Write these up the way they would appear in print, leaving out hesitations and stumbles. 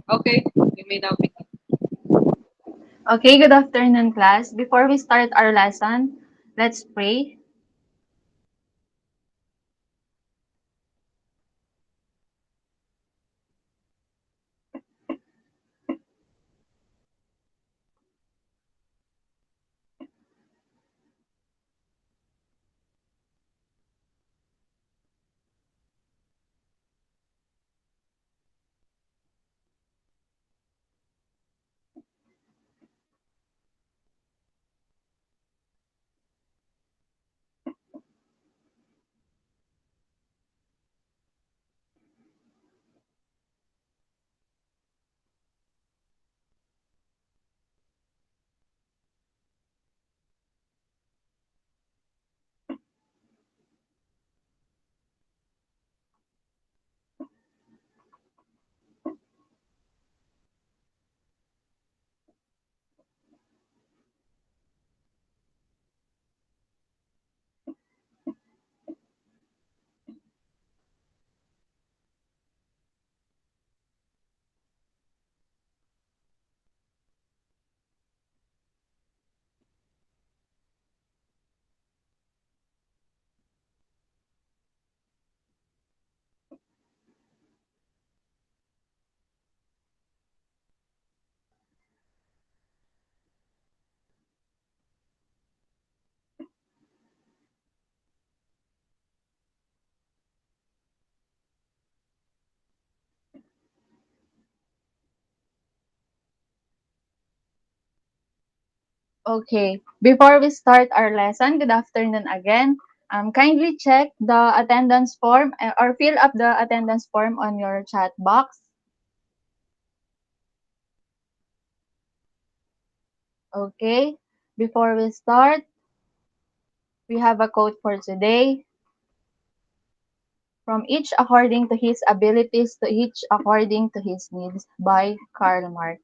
Okay, you may now begin. Okay, good afternoon, class. Before we start our lesson, let's pray. Okay, before we start our lesson, good afternoon again. Kindly check the attendance form or fill up the attendance form on your chat box. Okay, before we start, we have a quote for today. From each according to his abilities to each according to his needs by Karl Marx.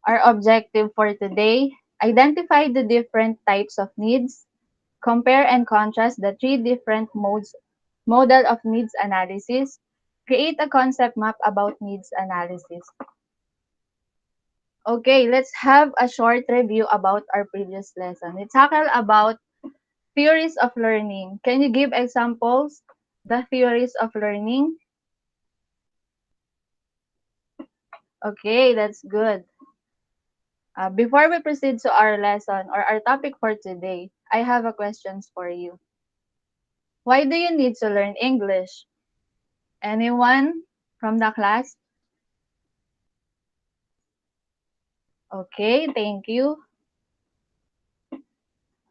Our objective for today, identify the different types of needs, compare and contrast the three different model of needs analysis, create a concept map about needs analysis. Okay, let's have a short review about our previous lesson. We tackled about theories of learning. Can you give examples? The theories of learning. Okay, that's good. Before we proceed to our lesson or our topic for today, I have a questions for you. Why do you need to learn English? Anyone from the class? Okay, thank you.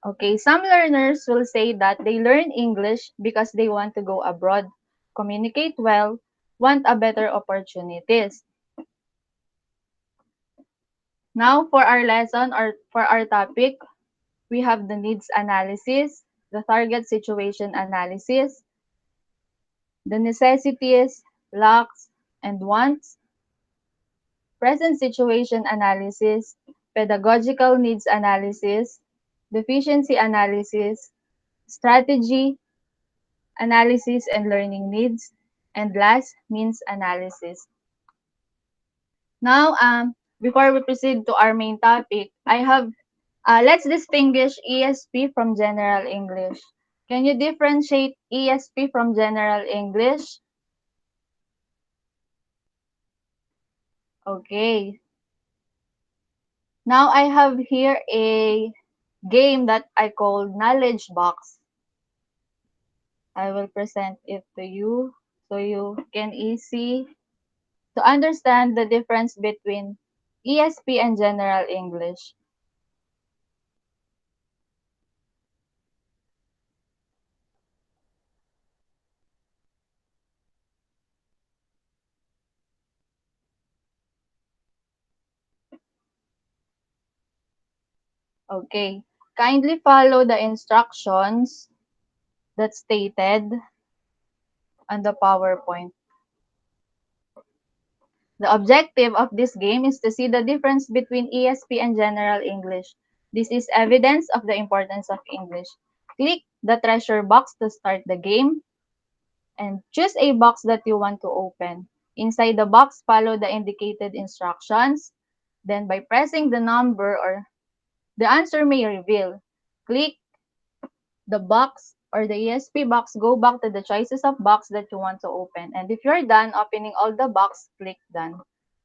Okay, some learners will say that they learn English because they want to go abroad, communicate well, want a better opportunities. Now for our lesson or for our topic, we have the needs analysis, the target situation analysis, the necessities, lacks, and wants, present situation analysis, pedagogical needs analysis, deficiency analysis, strategy analysis and learning needs, and last, means analysis. Now, before we proceed to our main topic, let's distinguish ESP from General English. Can you differentiate ESP from General English? Okay. Now I have here a game that I call Knowledge Box. I will present it to you so you can easy to understand the difference between ESP and General English. Okay. Kindly follow the instructions that's stated on the PowerPoint. The objective of this game is to see the difference between ESP and General English. This is evidence of the importance of English. Click the treasure box to start the game and choose a box that you want to open. Inside the box, follow the indicated instructions. Then by pressing the number or the answer may reveal. Click the box or the ESP box, go back to the choices of box that you want to open. And if you're done opening all the box, click done.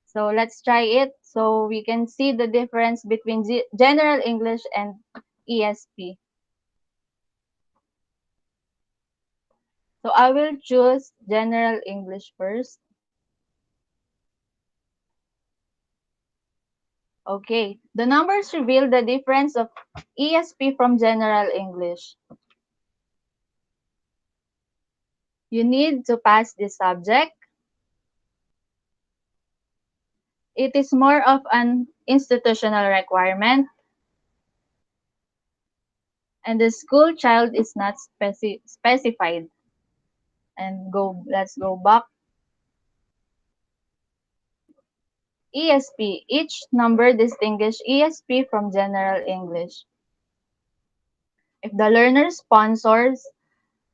So let's try it so we can see the difference between General English and ESP. So I will choose General English first. Okay, the numbers reveal the difference of ESP from General English. You need to pass this subject. It is more of an institutional requirement, and the school child is not specified. And let's go back. ESP. Each number distinguish ESP from General English. If the learner sponsors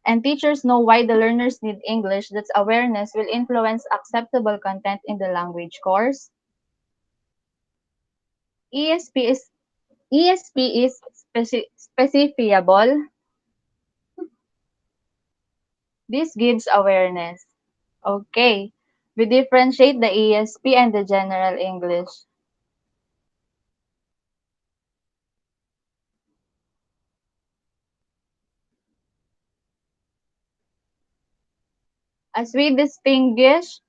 and teachers know why the learners need English, that awareness will influence acceptable content in the language course. ESP is ESP is specifiable. This gives awareness. Okay. We differentiate the ESP and the General English. As we distinguish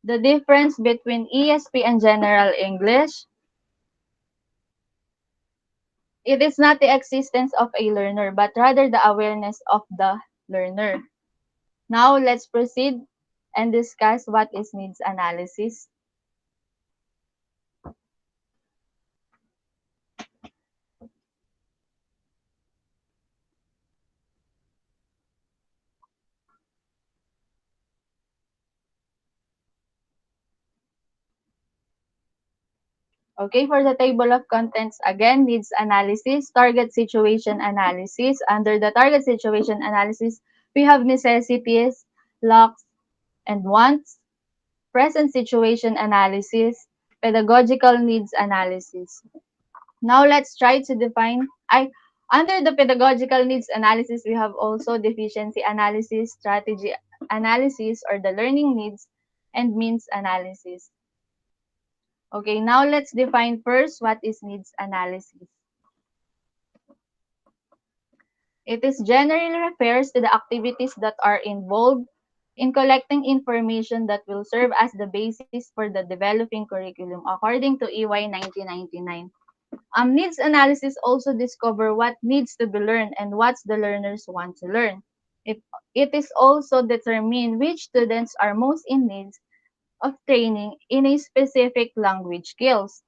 the difference between ESP and General English, it is not the existence of a learner, but rather the awareness of the learner. Now, let's proceed and discuss what is needs analysis. Okay, for the table of contents, again, needs analysis, target situation analysis. Under the target situation analysis, we have necessities, lacks, and wants, present situation analysis, pedagogical needs analysis. Now let's try to define, under the pedagogical needs analysis, we have also deficiency analysis, strategy analysis, or the learning needs, and means analysis. Okay, now let's define first what is needs analysis. It is generally refers to the activities that are involved in collecting information that will serve as the basis for the developing curriculum according to EY 1999. Needs analysis also discover what needs to be learned and what the learners want to learn. It, it is also determine which students are most in need of training in a specific language skills.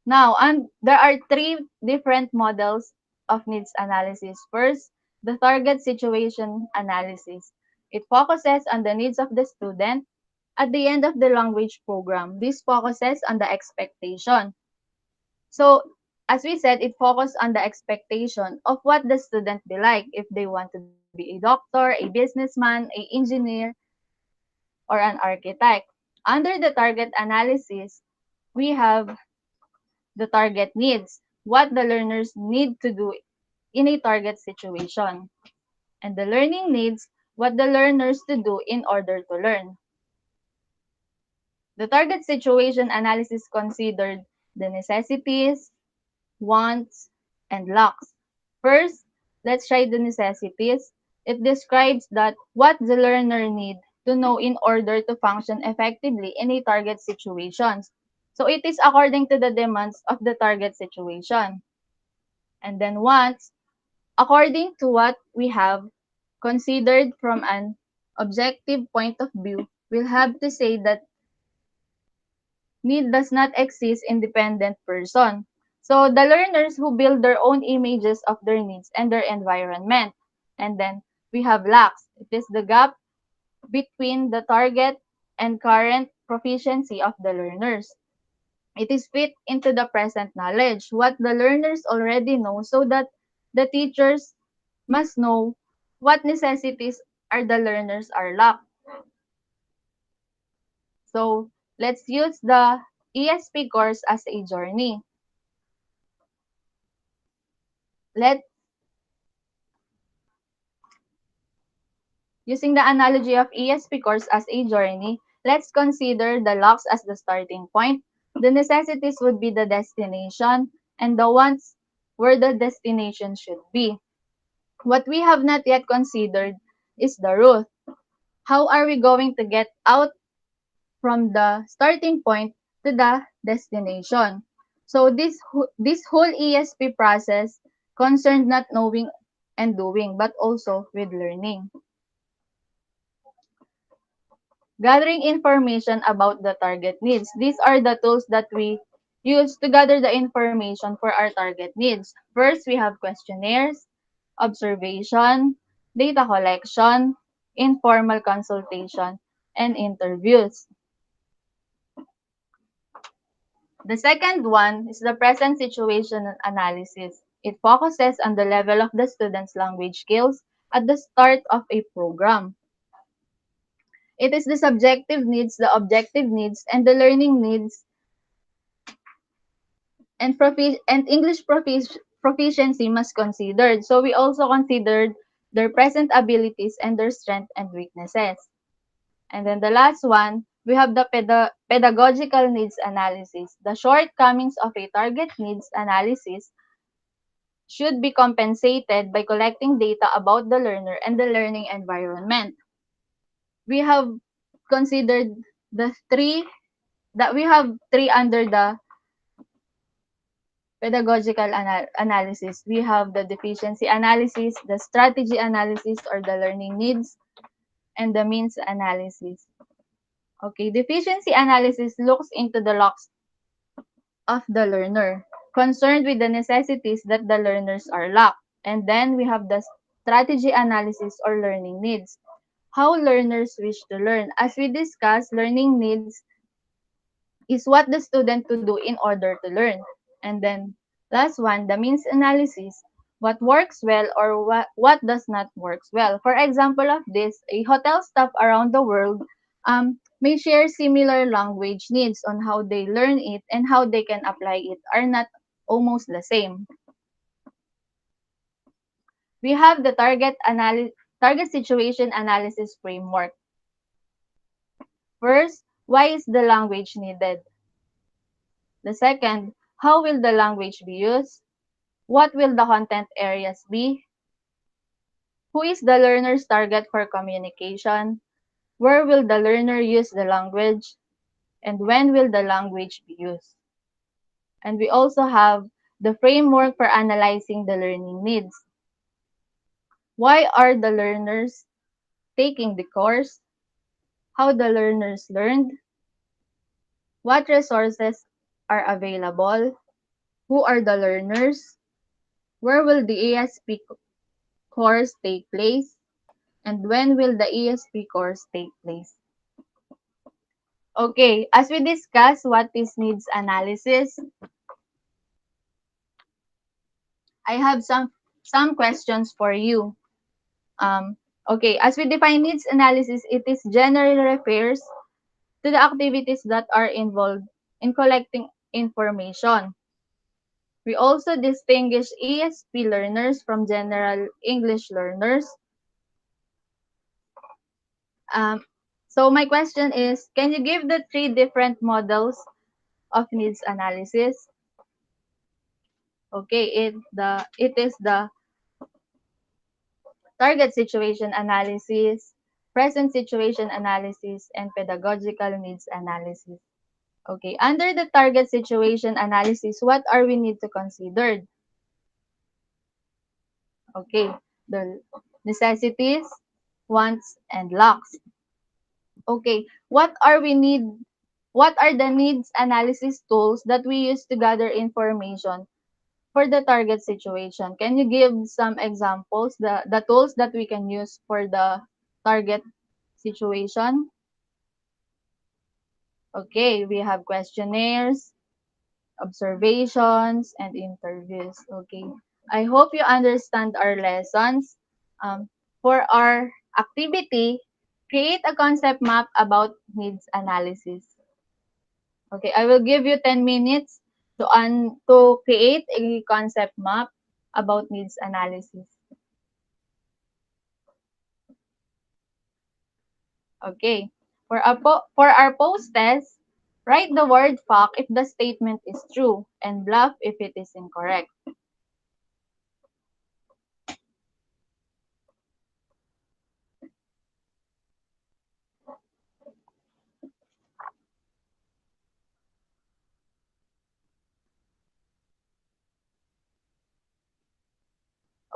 Now, there are three different models of needs analysis. First, the target situation analysis. It focuses on the needs of the student at the end of the language program. This focuses on the expectation. So, as we said, it focuses on the expectation of what the student be like, if they want to be a doctor, a businessman, a engineer, or an architect. Under the target analysis, we have the target needs, what the learners need to do in a target situation, and the learning needs, what the learners to do in order to learn. The target situation analysis considered the necessities, wants, and lacks. First, let's try the necessities. It describes that what the learner need to know in order to function effectively in a target situation. So it is according to the demands of the target situation. And then wants, according to what we have considered from an objective point of view, we'll have to say that need does not exist independent person. So the learners who build their own images of their needs and their environment. And then we have lacks. It is the gap between the target and current proficiency of the learners. It is fit into the present knowledge, what the learners already know, so that the teachers must know what necessities are the learners are locked. So let's use the ESP course as a journey. Let Using the analogy of ESP course as a journey, let's consider the locks as the starting point. The necessities would be the destination, and the wants where the destination should be. What we have not yet considered is the route. How are we going to get out from the starting point to the destination? So this whole ESP process concerned not knowing and doing, but also with learning. Gathering information about the target needs. These are the tools that we use to gather the information for our target needs. First, we have questionnaires, observation, data collection, informal consultation, and interviews. The second one is the present situation analysis. It focuses on the level of the student's language skills at the start of a program. It is the subjective needs, the objective needs, and the learning needs and English proficiency must considered. So we also considered their present abilities and their strengths and weaknesses. And then the last one, we have the pedagogical needs analysis. The shortcomings of a target needs analysis should be compensated by collecting data about the learner and the learning environment. We have considered the three we have three under the pedagogical analysis. We have the deficiency analysis, the strategy analysis or the learning needs, and the means analysis. Okay, deficiency analysis looks into the locks of the learner, concerned with the necessities that the learners are lacked. And then we have the strategy analysis or learning needs. How learners wish to learn. As we discussed, learning needs is what the student to do in order to learn. And then last one, the means analysis, what works well or what does not works well. For example of this, a hotel staff around the world may share similar language needs on how they learn it and how they can apply it are not almost the same. We have the target situation analysis framework. First, why is the language needed? The second, how will the language be used? What will the content areas be? Who is the learner's target for communication? Where will the learner use the language? And when will the language be used? And we also have the framework for analyzing the learning needs. Why are the learners taking the course? How the learners learned? What resources are available? Who are the learners? Where will the ESP course take place? And when will the ESP course take place? Okay, as we discuss what is needs analysis, I have some questions for you. Okay, as we define needs analysis, it is generally refers to the activities that are involved in collecting information. We also distinguish ESP learners from general English learners. Um, so my question is, can you give the three different models of needs analysis? Okay, it is the target situation analysis, present situation analysis, and pedagogical needs analysis. Okay, under the target situation analysis, what are we need to consider? Okay, the necessities, wants, and lacks. Okay, what are the needs analysis tools that we use to gather information for the target situation? Can you give some examples, the tools that we can use for the target situation? Okay, we have questionnaires, observations, and interviews. Okay, I hope you understand our lessons. For our Activity, create a concept map about needs analysis. Okay, I will give you 10 minutes to create a concept map about needs analysis. Okay. For our post test, write the word fact if the statement is true and bluff if it is incorrect.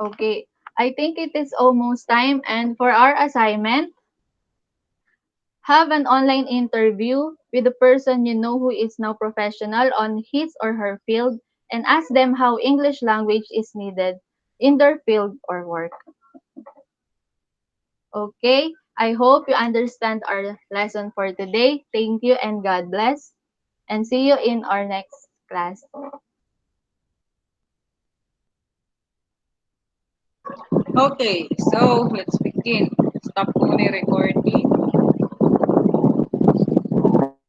Okay. I think it is almost time, and for our assignment, have an online interview with the person you know who is now professional on his or her field and ask them how English language is needed in their field or work. Okay, I hope you understand our lesson for today. Thank you and God bless. And see you in our next class. Okay, so let's begin. Stop muna yung recording.